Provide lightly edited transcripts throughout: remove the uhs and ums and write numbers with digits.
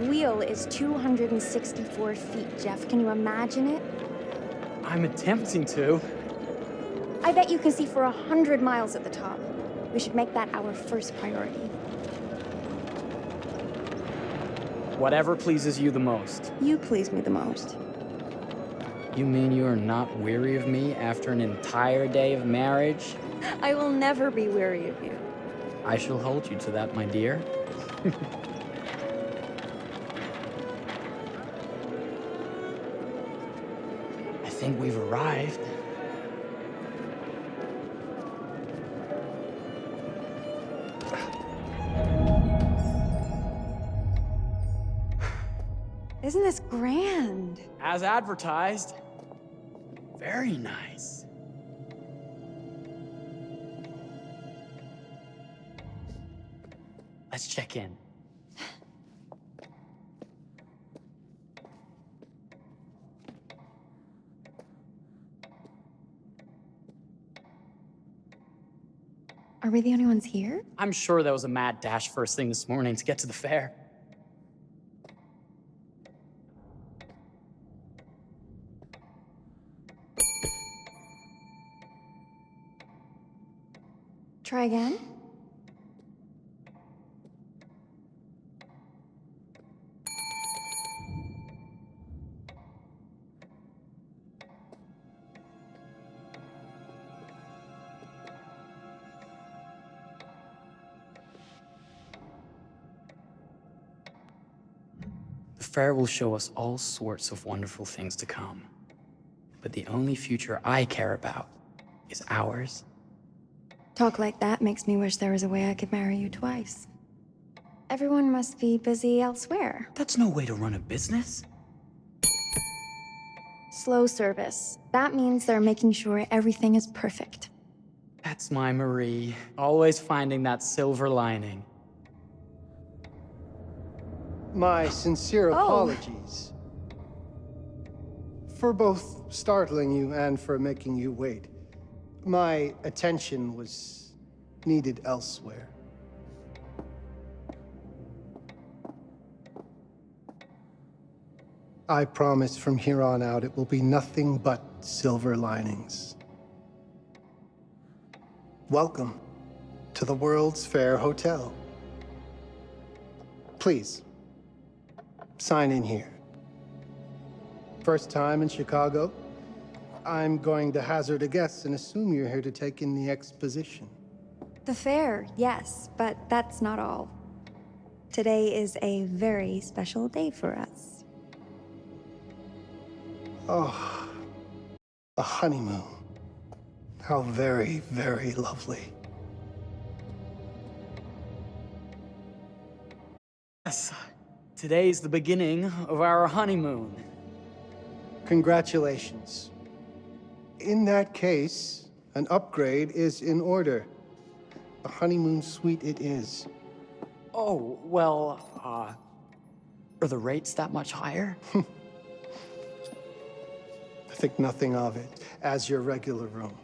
wheel is 264 feet, Jeff. Can you imagine it? I'm attempting to. I bet you can see for 100 miles at the top. We should make that our first priority. Whatever pleases you the most. You please me the most. You mean you are not weary of me after an entire day of marriage? I will never be weary of you. I shall hold you to that, my dear. I think we've arrived. Isn't this grand? As advertised. Very nice. Let's check in. Are we the only ones here? I'm sure that was a mad dash first thing this morning to get to the fair. Try again? The fair will show us all sorts of wonderful things to come. But the only future I care about is ours. Talk like that makes me wish there was a way I could marry you twice. Everyone must be busy elsewhere. That's no way to run a business. Slow service. That means they're making sure everything is perfect. That's my Marie, always finding that silver lining. My sincere apologies for both startling you and for making you wait. My attention was needed elsewhere. I promise from here on out it will be nothing but silver linings. Welcome to the World's Fair Hotel. Please, sign in here. First time in Chicago? I'm going to hazard a guess and assume you're here to take in the exposition. The fair, yes, but that's not all. Today is a very special day for us. Oh, a honeymoon. How very, very lovely. Yes, today's the beginning of our honeymoon. Congratulations. In that case, an upgrade is in order. A honeymoon suite it is. Oh, well, are the rates that much higher? Think nothing of it, as your regular room.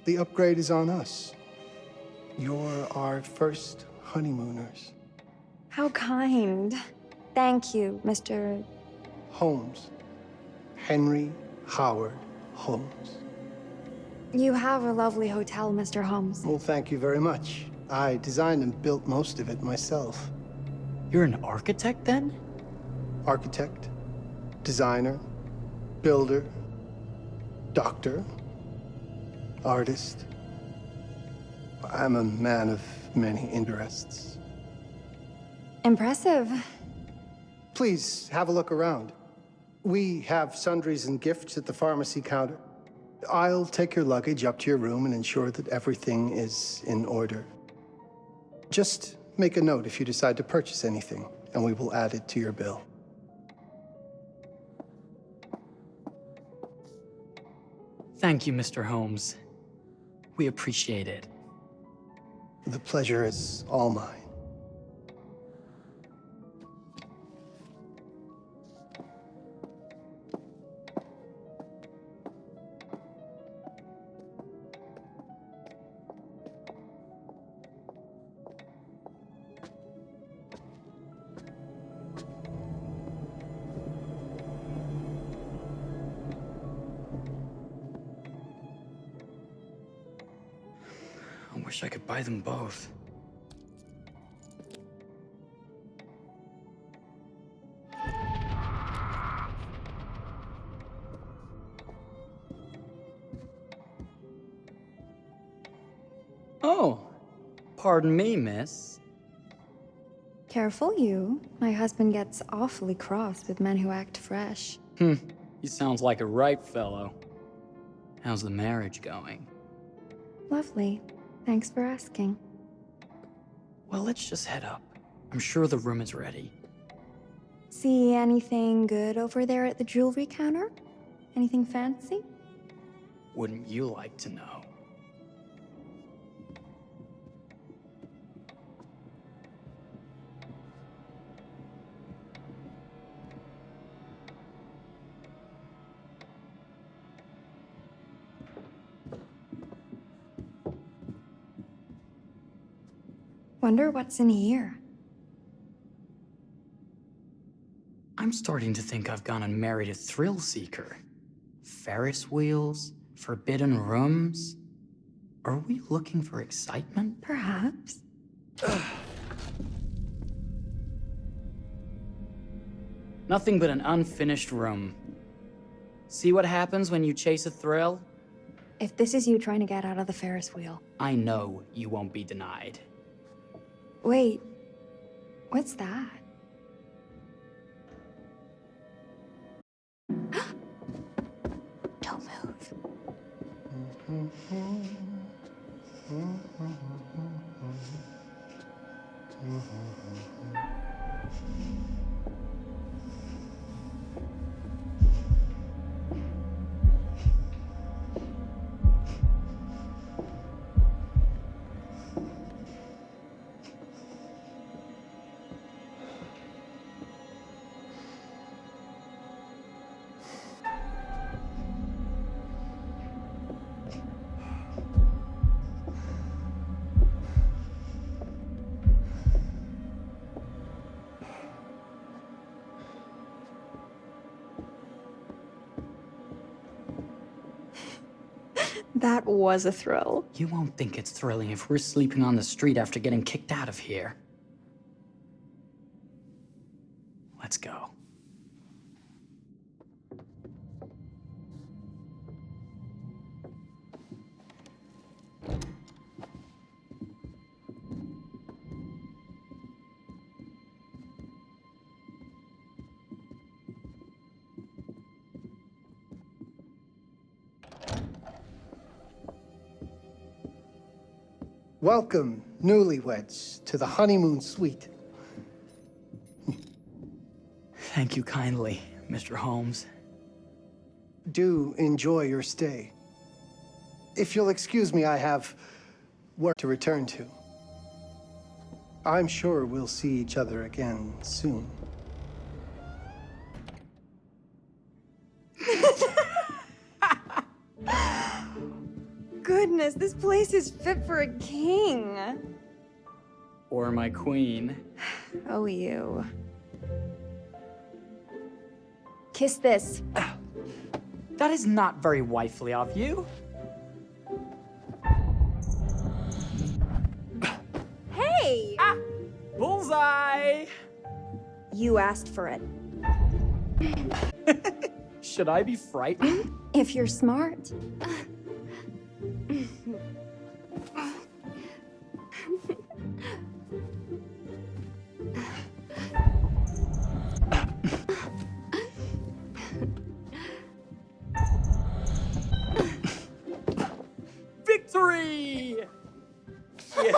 The upgrade is on us. You're our first honeymooners. How kind. Thank you, Mr. Holmes. Henry Howard Holmes. You have a lovely hotel, Mr. Holmes. Well, thank you very much. I designed and built most of it myself. You're an architect, then? Architect, designer, builder, doctor, artist. I'm a man of many interests. Impressive. Please, have a look around. We have sundries and gifts at the pharmacy counter. I'll take your luggage up to your room and ensure that everything is in order. Just make a note if you decide to purchase anything, and we will add it to your bill. Thank you, Mr. Holmes. We appreciate it. The pleasure is all mine. Wish I could buy them both. Oh, pardon me, miss. Careful, you. My husband gets awfully cross with men who act fresh. He sounds like a ripe fellow. How's the marriage going? Lovely. Thanks for asking. Well, let's just head up. I'm sure the room is ready. See anything good over there at the jewelry counter? Anything fancy? Wouldn't you like to know? Wonder what's in here. I'm starting to think I've gone and married a thrill seeker. Ferris wheels, forbidden rooms. Are we looking for excitement? Perhaps. Nothing but an unfinished room. See what happens when you chase a thrill? If this is you trying to get out of the Ferris wheel. I know you won't be denied. Wait, what's that? Don't move. That was a thrill. You won't think it's thrilling if we're sleeping on the street after getting kicked out of here. Let's go. Welcome, newlyweds, to the honeymoon suite. Thank you kindly, Mr. Holmes. Do enjoy your stay. If you'll excuse me, I have work to return to. I'm sure we'll see each other again soon. Goodness, this place is fit for a king. Or my queen. Oh, you. Kiss this. That is not very wifely of you. Hey! Ah! Bullseye! You asked for it. Should I be frightened? If you're smart. Victory! Yeah.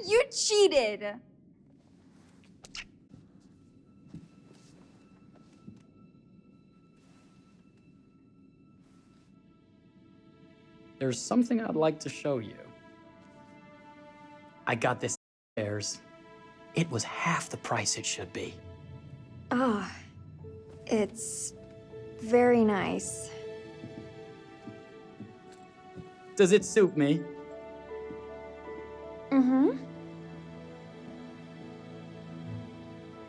You cheated! There's something I'd like to show you. I got this upstairs. It was half the price it should be. Ah, it's very nice. Does it suit me? Mm-hmm.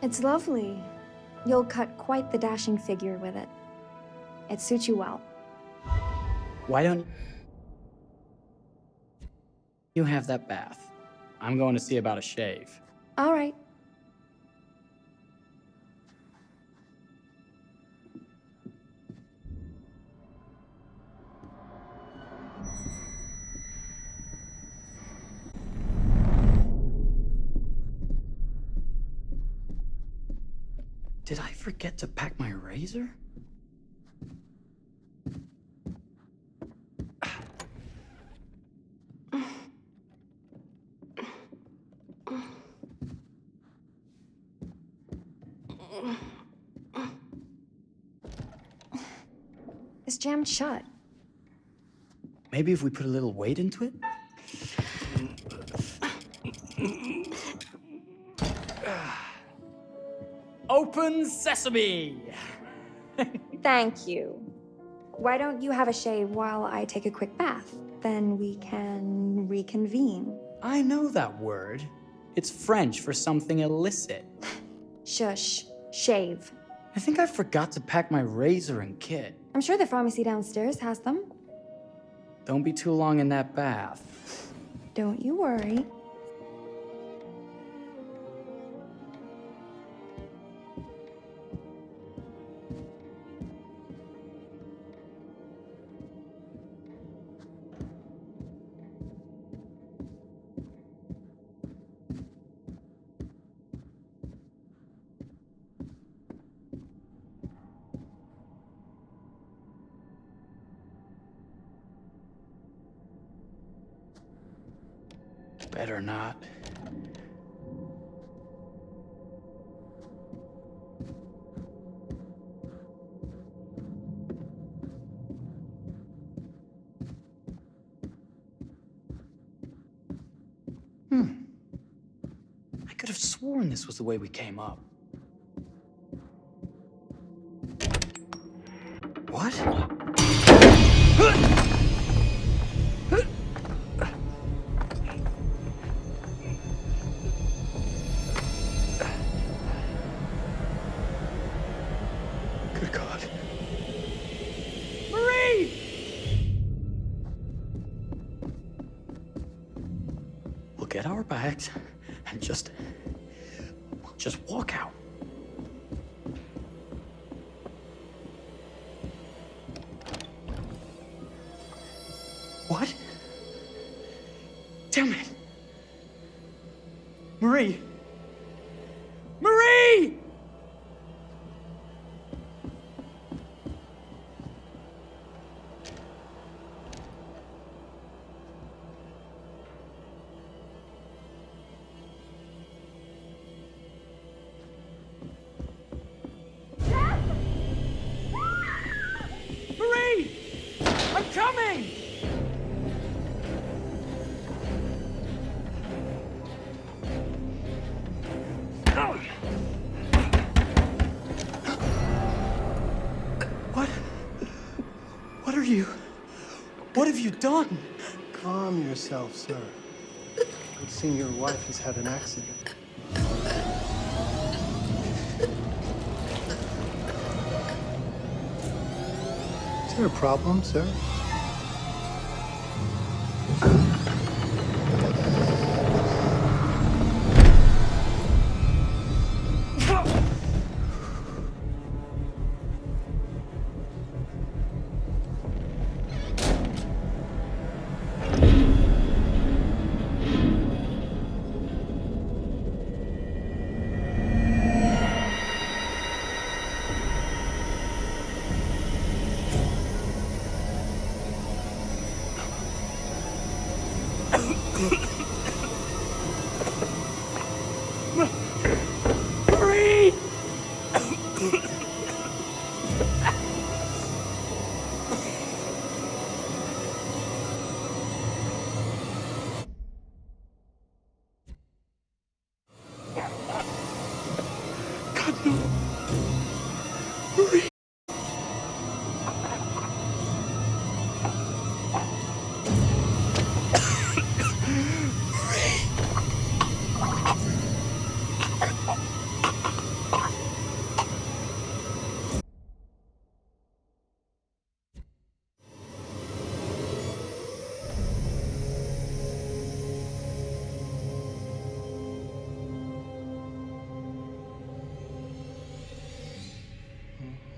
It's lovely. You'll cut quite the dashing figure with it. It suits you well. Why don't... You have that bath. I'm going to see about a shave. All right. Did I forget to pack my razor? It's jammed shut. Maybe if we put a little weight into it? Open sesame! Thank you. Why don't you have a shave while I take a quick bath? Then we can reconvene. I know that word. It's French for something illicit. Shush. Shave. I think I forgot to pack my razor and kit. I'm sure the pharmacy downstairs has them. Don't be too long in that bath. Don't you worry. Better not. I could have sworn this was the way we came up. What? Good God. Marie! We'll get our bags and just walk out. What? Damn it. Marie! Marie! Marie! I'm coming! What? What are you? What have you done? Calm yourself, sir. It seems your wife has had an accident. Is there a problem, sir?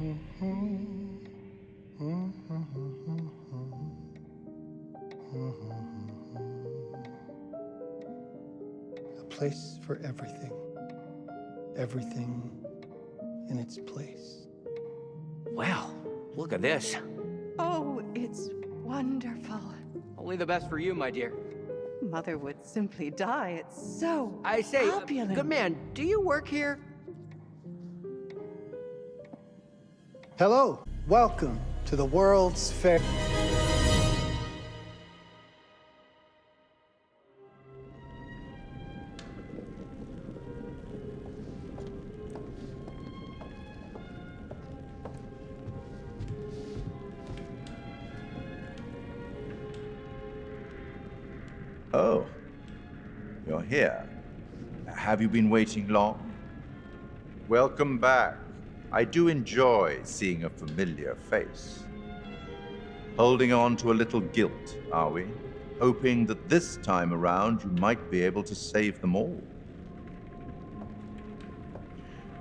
A place for everything. Everything in its place. Well, look at this. Oh, it's wonderful. Only the best for you, my dear. Mother would simply die. It's so I say, opulent. good man, do you work here? Hello, welcome to the World's Fair. Oh, you're here. Have you been waiting long? Welcome back. I do enjoy seeing a familiar face. Holding on to a little guilt, are we? Hoping that this time around you might be able to save them all.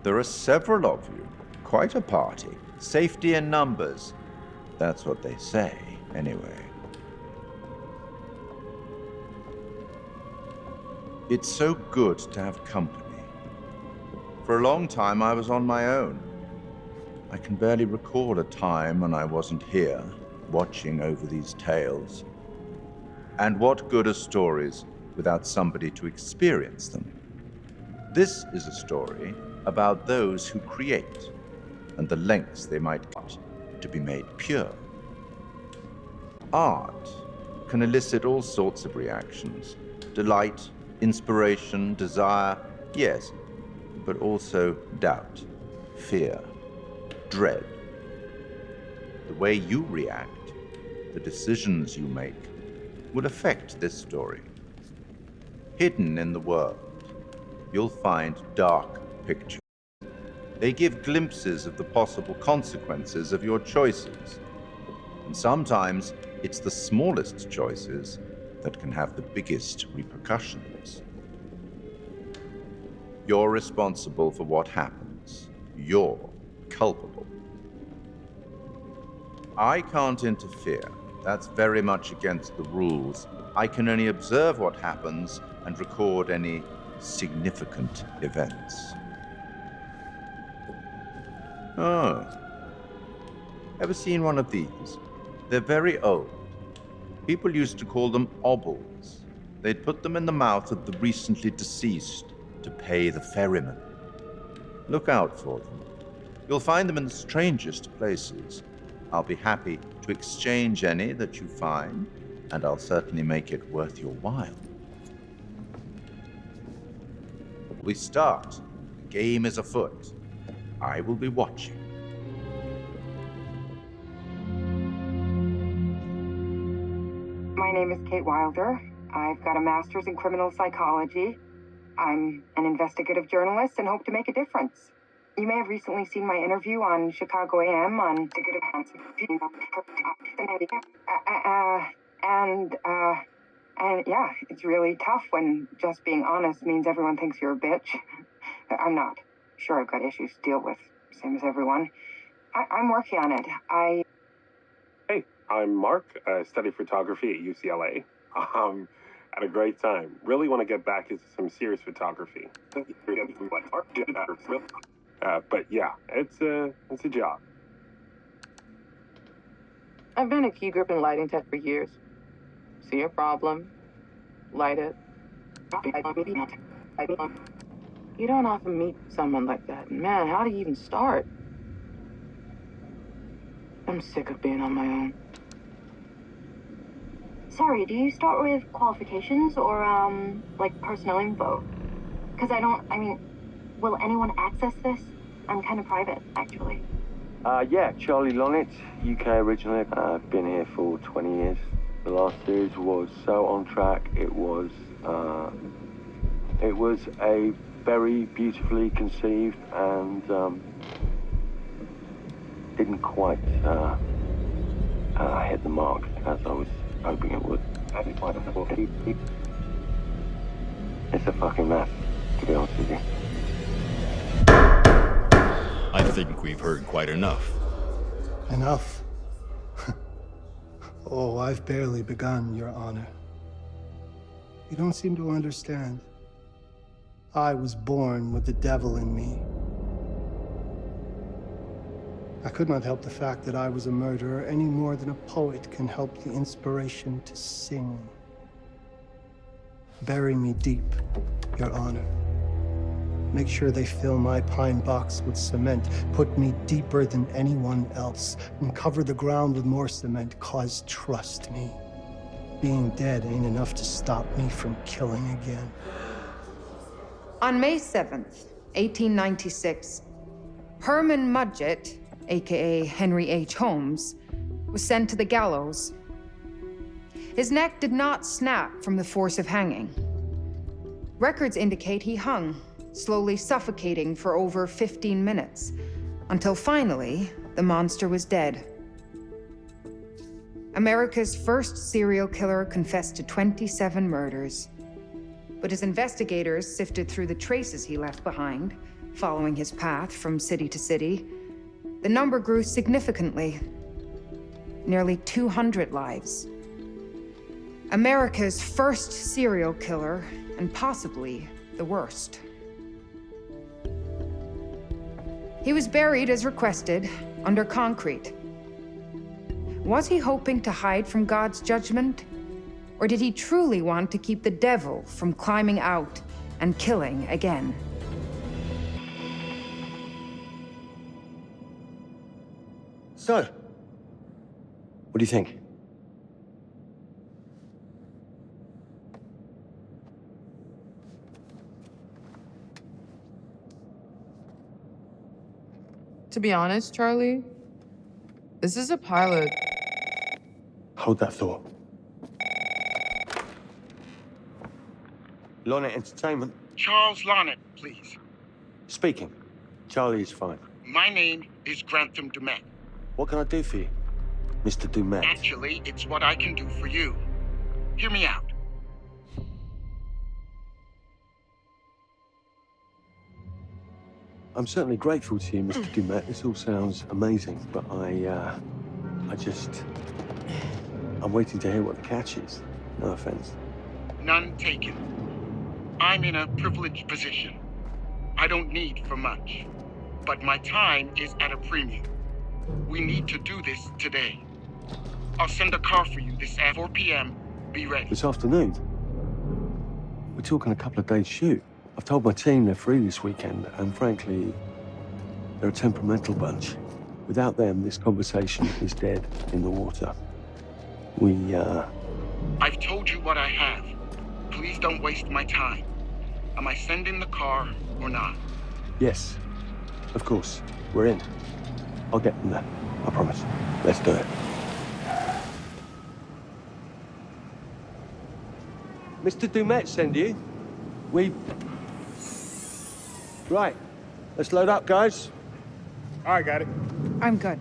There are several of you. Quite a party. Safety in numbers. That's what they say, anyway. It's so good to have company. For a long time, I was on my own. I can barely recall a time when I wasn't here, watching over these tales. And what good are stories without somebody to experience them? This is a story about those who create, and the lengths they might go to be made pure. Art can elicit all sorts of reactions. Delight, inspiration, desire, yes, but also doubt, fear, dread. The way you react, the decisions you make, will affect this story. Hidden in the world, you'll find dark pictures. They give glimpses of the possible consequences of your choices. And sometimes it's the smallest choices that can have the biggest repercussions. You're responsible for what happens. You're culpable. I can't interfere. That's very much against the rules. I can only observe what happens and record any significant events. Oh. Ever seen one of these? They're very old. People used to call them obols. They'd put them in the mouth of the recently deceased to pay the ferryman. Look out for them. You'll find them in the strangest places. I'll be happy to exchange any that you find, and I'll certainly make it worth your while. We start. The game is afoot. I will be watching. My name is Kate Wilder. I've got a master's in criminal psychology. I'm an investigative journalist and hope to make a difference. You may have recently seen my interview on Chicago AM on and yeah, it's really tough when just being honest means everyone thinks you're a bitch. I'm not. Sure, I've got issues to deal with, same as everyone. I'm working on it. Hey, I'm Mark. I study photography at UCLA. Had a great time. Really want to get back into some serious photography. But yeah, it's a job. I've been a key grip and lighting tech for years. See a problem, light it. You don't often meet someone like that. Man, how do you even start? I'm sick of being on my own. Sorry, do you start with qualifications or, like personnel info? Because will anyone access this? I'm kind of private, actually. Yeah, Charlie Lonitz, UK originally. I've been here for 20 years. The last series was so on track. It was a very beautifully conceived and didn't quite hit the mark as I was hoping it would. It's a fucking mess, to be honest with you. I think we've heard quite enough. Enough? Oh, I've barely begun, Your Honor. You don't seem to understand. I was born with the devil in me. I could not help the fact that I was a murderer any more than a poet can help the inspiration to sing. Bury me deep, Your Honor. Make sure they fill my pine box with cement. Put me deeper than anyone else. And cover the ground with more cement, 'cause trust me, being dead ain't enough to stop me from killing again. On May 7th, 1896, Herman Mudgett, aka Henry H. Holmes, was sent to the gallows. His neck did not snap from the force of hanging. Records indicate he hung, slowly suffocating for over 15 minutes, until finally, the monster was dead. America's first serial killer confessed to 27 murders. But as investigators sifted through the traces he left behind, following his path from city to city, the number grew significantly. Nearly 200 lives. America's first serial killer, and possibly the worst. He was buried as requested, under concrete. Was he hoping to hide from God's judgment? Or did he truly want to keep the devil from climbing out and killing again? So, what do you think? To be honest, Charlie, this is a pilot. Hold that thought. Lonnet Entertainment. Charles Lonnet, please. Speaking. Charlie is fine. My name is Grantham Dumet. What can I do for you, Mr. Dumet? Actually, it's what I can do for you. Hear me out. I'm certainly grateful to you, Mr. Dumet. This all sounds amazing, but I'm waiting to hear what the catch is. No offense. None taken. I'm in a privileged position. I don't need for much, but my time is at a premium. We need to do this today. I'll send a car for you this at 4 p.m. Be ready. This afternoon? We're talking a couple of days shoot. I've told my team they're free this weekend, and frankly, they're a temperamental bunch. Without them, this conversation is dead in the water. I've told you what I have. Please don't waste my time. Am I sending the car or not? Yes, of course. We're in. I'll get them there. I promise. Let's do it. Mr. Dumet send you. Right. Let's load up, guys. All right, got it. I'm good.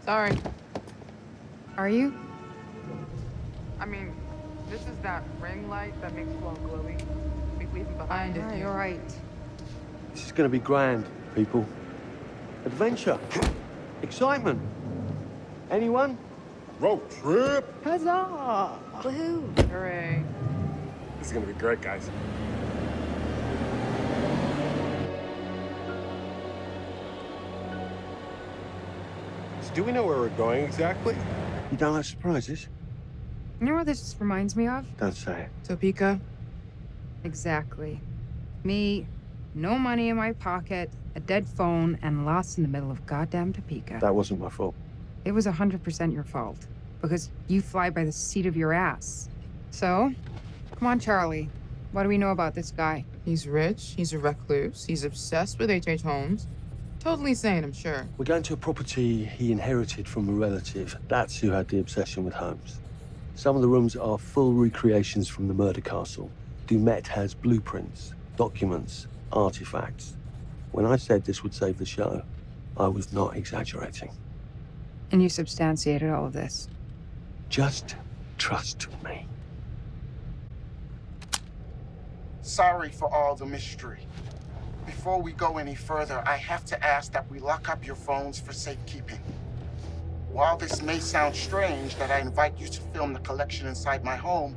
Sorry. Are you? I mean, this is that ring light that makes you all glowy. We leave it behind if you... You're right. This is gonna be grand, people. Adventure. Excitement. Anyone? Road trip. Huzzah! Woohoo! Hooray. This is gonna be great, guys. So do we know where we're going exactly? You don't like surprises? You know what this just reminds me of? Don't say it. Topeka? Exactly. Me, no money in my pocket, a dead phone, and lost in the middle of goddamn Topeka. That wasn't my fault. It was 100% your fault. Because you fly by the seat of your ass. So, come on, Charlie. What do we know about this guy? He's rich, he's a recluse, he's obsessed with H.H. Holmes. Totally sane, I'm sure. We're going to a property he inherited from a relative. That's who had the obsession with Holmes. Some of the rooms are full recreations from the murder castle. Dumet has blueprints, documents, artifacts. When I said this would save the show, I was not exaggerating. And you substantiated all of this? Just trust me. Sorry for all the mystery. before we go any further, I have to ask that we lock up your phones for safekeeping. While this may sound strange that I invite you to film the collection inside my home,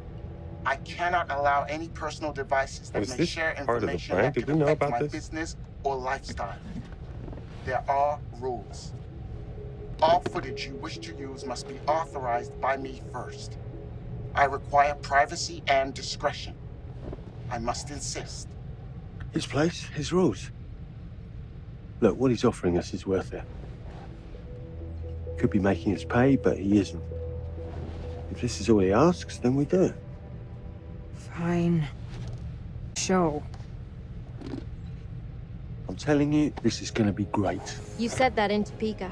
I cannot allow any personal devices that Was may this share part of the information plan? that Did could we know affect about my this? business or lifestyle. There are rules. All footage you wish to use must be authorized by me first. I require privacy and discretion. I must insist. His place, his rules. Look, what he's offering us is worth it. Could be making us pay, but he isn't. If this is all he asks, then we do it. Fine. Show. I'm telling you, this is gonna be great. You said that in Topeka.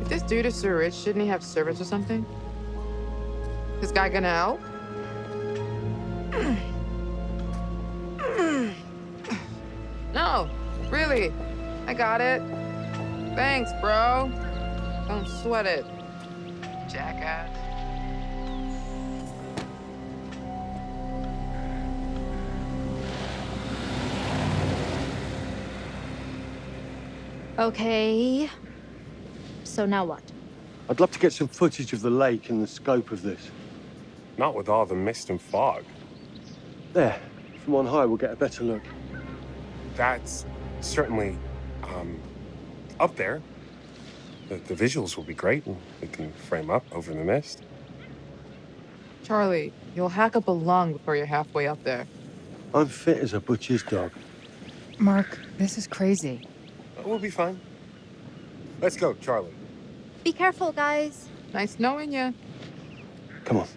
If this dude is so rich, shouldn't he have servants or something? This guy gonna help? No, really. I got it. Thanks, bro. Don't sweat it, jackass. Okay. So now what? I'd love to get some footage of the lake and the scope of this. Not with all the mist and fog. There, from on high, we'll get a better look. That's certainly, up there. The visuals will be great, and we can frame up over the mist. Charlie, you'll hack up a lung before you're halfway up there. I'm fit as a butcher's dog. Mark, this is crazy. We'll be fine. Let's go, Charlie. Be careful, guys. Nice knowing you. Come on.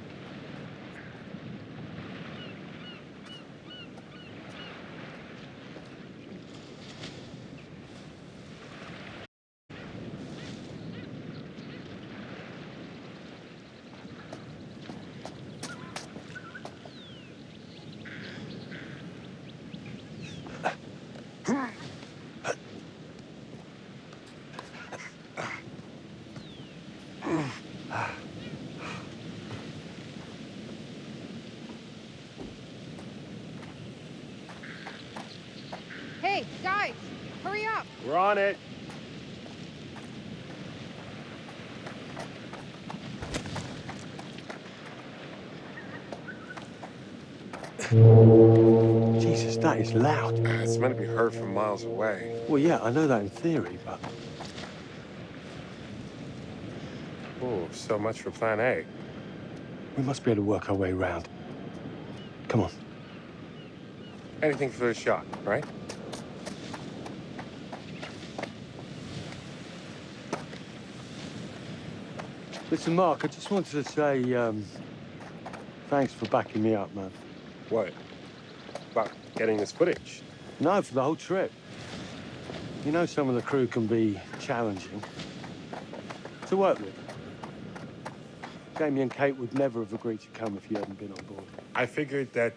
Hey, guys, hurry up! We're on it. Jesus, that is loud. It's meant to be heard from miles away. Well, yeah, I know that in theory, but Oh, so much for Plan A. we must be able to work our way around. Come on. Anything for the shot, right? Listen, Mark, I just wanted to say, thanks for backing me up, man. What? About getting this footage? No, for the whole trip. You know some of the crew can be challenging to work with. Jamie and Kate would never have agreed to come if you hadn't been on board. I figured that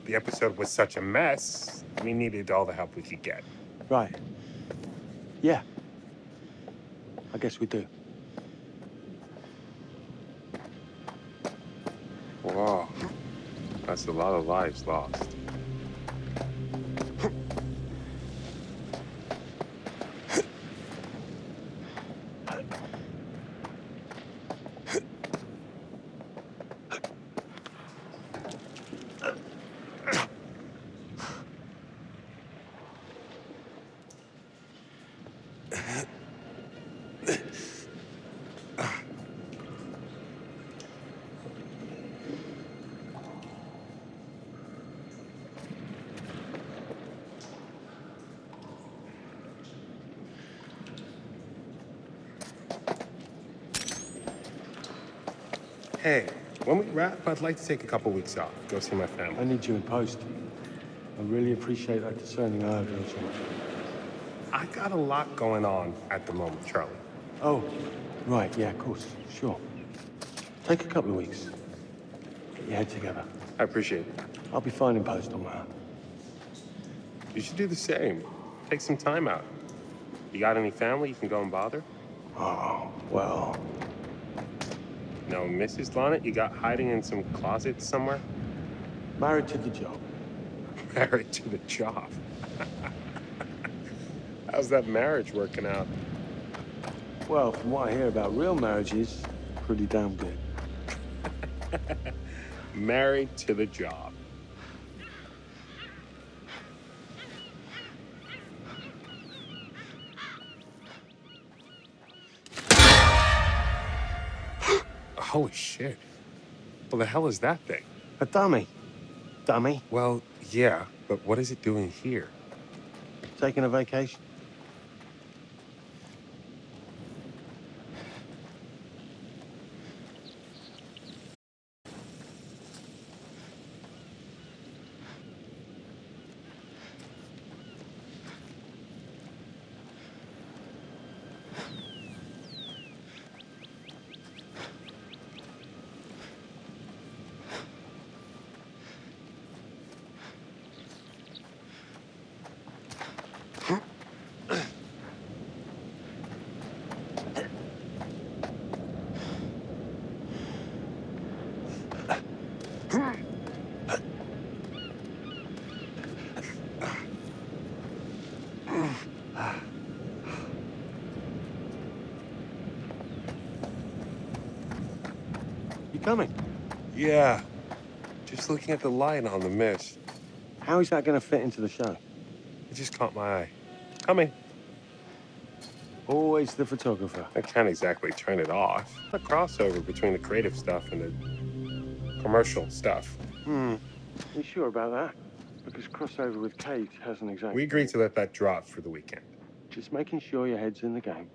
the episode was such a mess, we needed all the help we could get. Right. Yeah. I guess we do. Wow. That's a lot of lives lost. Hey, when we wrap, I'd like to take a couple weeks off, go see my family. I need you in post. I really appreciate that discerning eye of yours. I got a lot going on at the moment, Charlie. Oh, right, yeah, of course, sure. Take a couple of weeks. Get your head together. I appreciate it. I'll be finding post on that. You should do the same. Take some time out. You got any family you can go and bother? Oh, well. No, Mrs. Lonnet, you got hiding in some closet somewhere? Married to the job. Married to the job. How's that marriage working out? Well, from what I hear about real marriages, pretty damn good. Married to the job. Holy shit. What the hell is that thing? A dummy. Dummy. Well, yeah, but what is it doing here? Taking a vacation. You coming? Yeah. Just looking at the light on the mist. How is that going to fit into the show? It just caught my eye. Coming. Always the photographer. I can't exactly turn it off. A crossover between the creative stuff and the commercial stuff. You sure about that? Because crossover with Kate hasn't exactly... We agreed to let that drop for the weekend. Just making sure your head's in the game.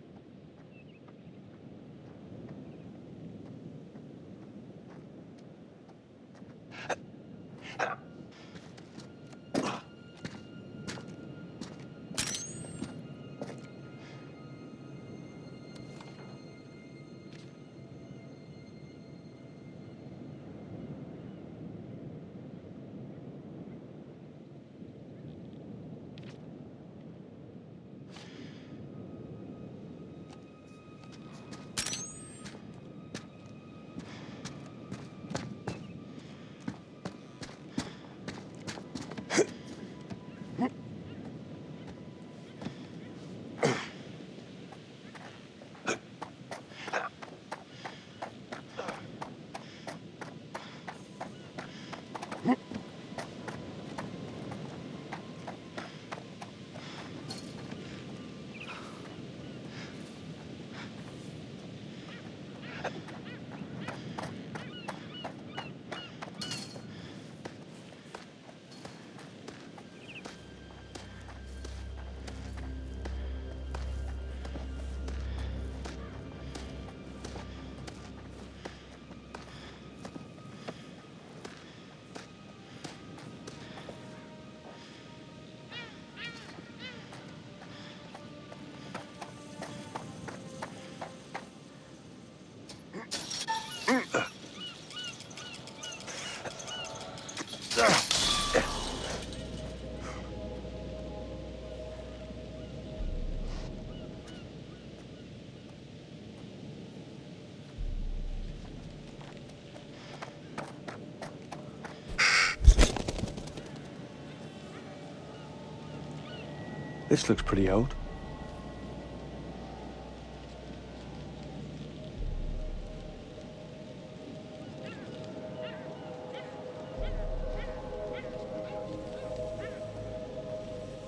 This looks pretty old.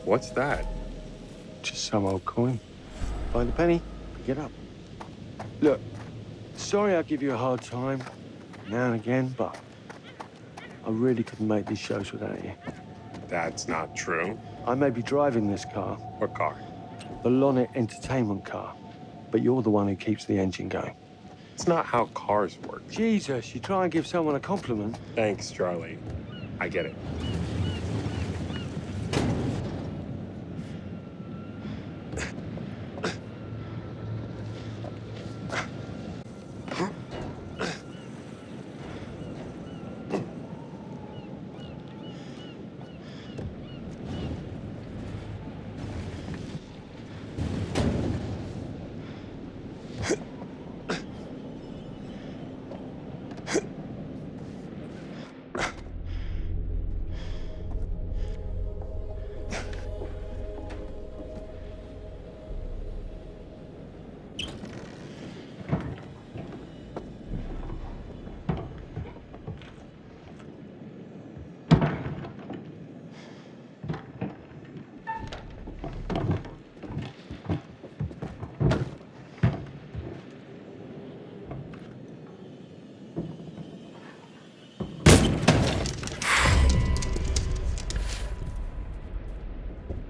What's that? Just some old coin. Find a penny, pick it up. Look, sorry I give you a hard time now and again, but I really couldn't make these shows without you. That's not true. I may be driving this car. What car? The Lonnet Entertainment car. But you're the one who keeps the engine going. It's not how cars work. Jesus, you try and give someone a compliment. Thanks, Charlie. I get it.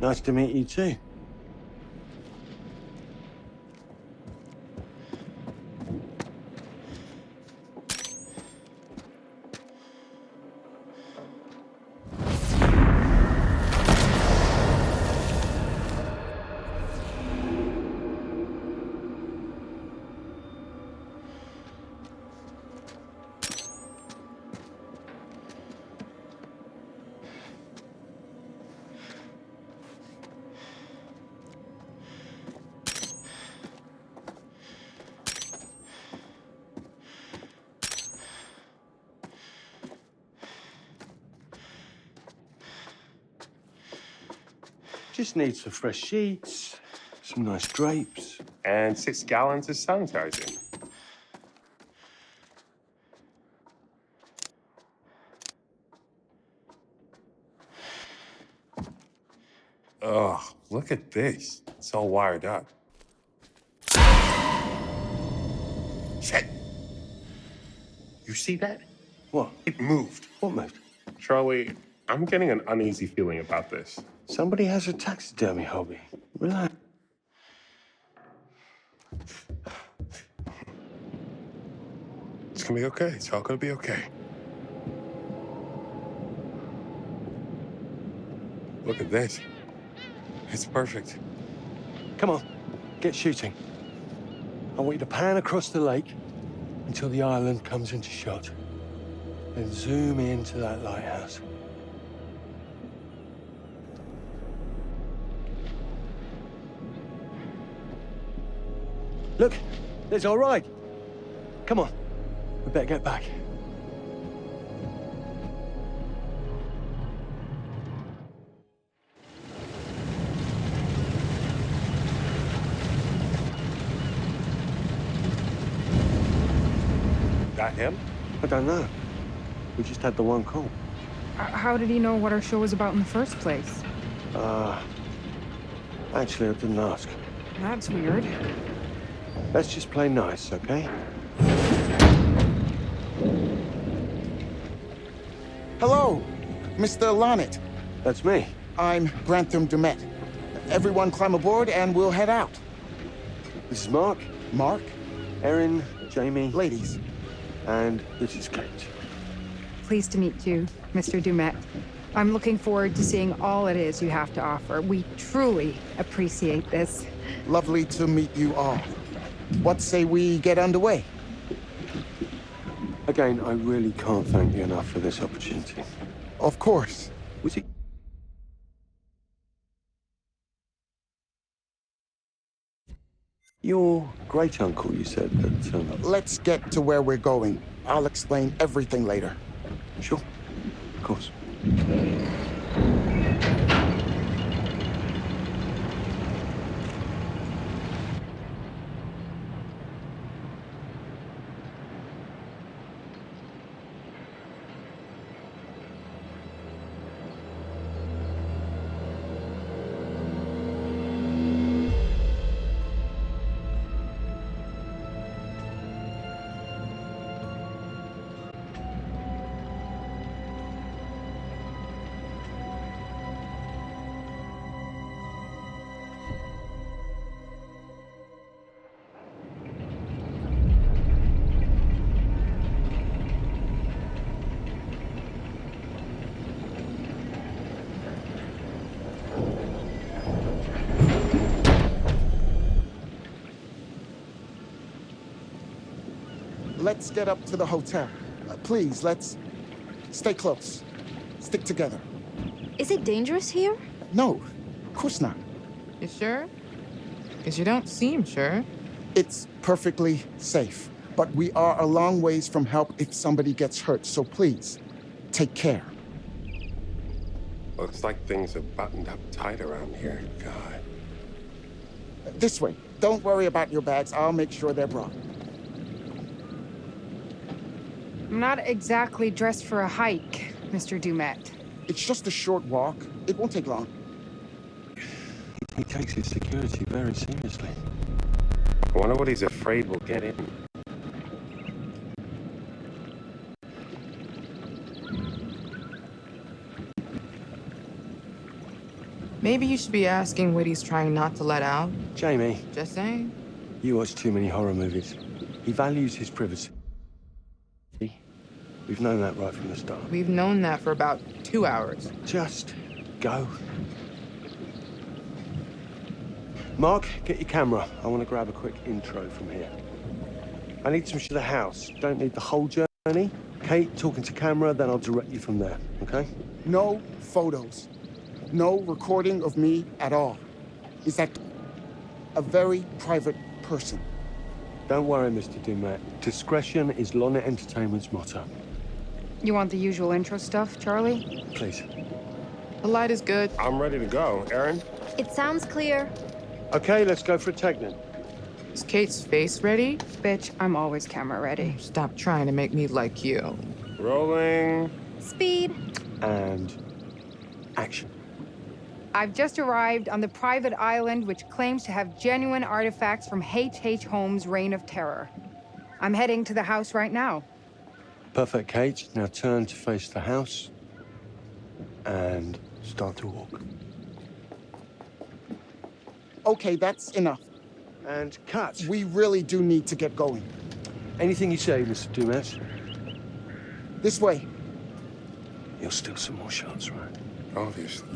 Nice to meet you too. Just need some fresh sheets, some nice drapes. And 6 gallons of sanitizer. Oh, look at this. It's all wired up. Shit. You see that? What? It moved. What moved? Charlie, I'm getting an uneasy feeling about this. Somebody has a taxidermy hobby. Relax. It's gonna be okay. It's all gonna be okay. Look at this. It's perfect. Come on, get shooting. I want you to pan across the lake until the island comes into shot. Then zoom into that lighthouse. Look, there's our ride. Come on, we better get back. That him? I don't know. We just had the one call. How did he know what our show was about in the first place? Actually, I didn't ask. That's weird. Let's just play nice, okay? Hello, Mr. Lonnet. That's me. I'm Grantham Dumet. Everyone climb aboard and we'll head out. This is Mark. Mark? Erin, Jamie. Ladies. And this is Kate. Pleased to meet you, Mr. Dumet. I'm looking forward to seeing all it is you have to offer. We truly appreciate this. Lovely to meet you all. What say we get underway? Again, I really can't thank you enough for this opportunity. Of course. Was it? Your great uncle, you said that. Let's get to where we're going. I'll explain everything later. Sure. Of course. Let's get up to the hotel. Please, let's stay close. Stick together. Is it dangerous here? No, of course not. You sure? Because you don't seem sure. It's perfectly safe. But we are a long ways from help if somebody gets hurt, so please, take care. Looks like things are buttoned up tight around here. God. This way. Don't worry about your bags. I'll make sure they're brought. I'm not exactly dressed for a hike, Mr. Dumet. It's just a short walk. It won't take long. He takes his security very seriously. I wonder what he's afraid we'll get in. Maybe you should be asking what he's trying not to let out. Jamie, Just saying. you watch too many horror movies. He values his privacy. We've known that right from the start. We've known that for about 2 hours. Just go. Mark, get your camera. I want to grab a quick intro from here. I need some shit of the house. Don't need the whole journey. Kate, talking to camera, then I'll direct you from there, okay? No photos. No recording of me at all. Is that a very private person? Don't worry, Mr. Dumet. Discretion is Lorna Entertainment's motto. You want the usual intro stuff, Charlie? Please. The light is good. I'm ready to go. Aaron? It sounds clear. Okay, let's go for a take then. Is Kate's face ready? Bitch, I'm always camera ready. Stop trying to make me like you. Rolling. Speed. And action. I've just arrived on the private island which claims to have genuine artifacts from H.H. Holmes' Reign of Terror. I'm heading to the house right now. Perfect, Kate. Now turn to face the house and start to walk. Okay, that's enough. And cut. We really do need to get going. Anything you say, Mr. Dumas. This way. You'll steal some more shots, right? Obviously.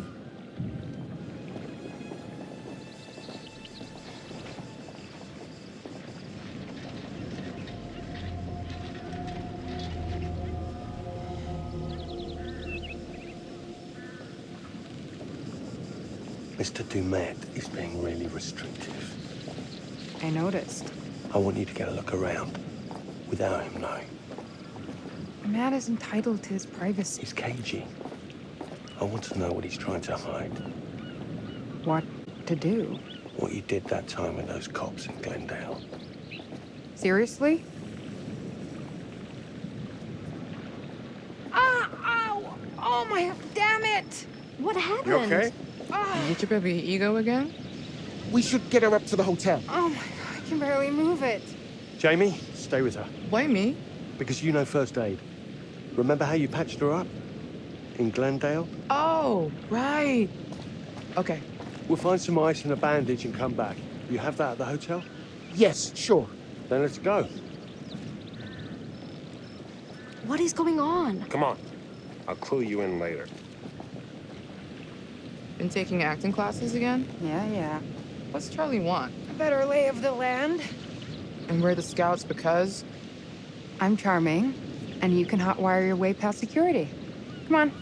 Mr. Dumet is being really restrictive. I noticed. I want you to get a look around without him knowing. The man is entitled to his privacy. He's cagey. I want to know what he's trying to hide. What to do? What you did that time with those cops in Glendale. Seriously? Ah! Ow! Oh my... Damn it! What happened? You okay? You get your baby ego again? We should get her up to the hotel. Oh my God, I can barely move it. Jamie, stay with her. Why me? Because you know first aid. Remember how you patched her up? In Glendale? Oh, right. Okay. We'll find some ice and a bandage and come back. You have that at the hotel? Yes, sure. Then let's go. What is going on? Come on. I'll clue you in later. Been taking acting classes again? Yeah. What's Charlie want? A better lay of the land. And we're the scouts because? I'm charming, and you can hotwire your way past security. Come on.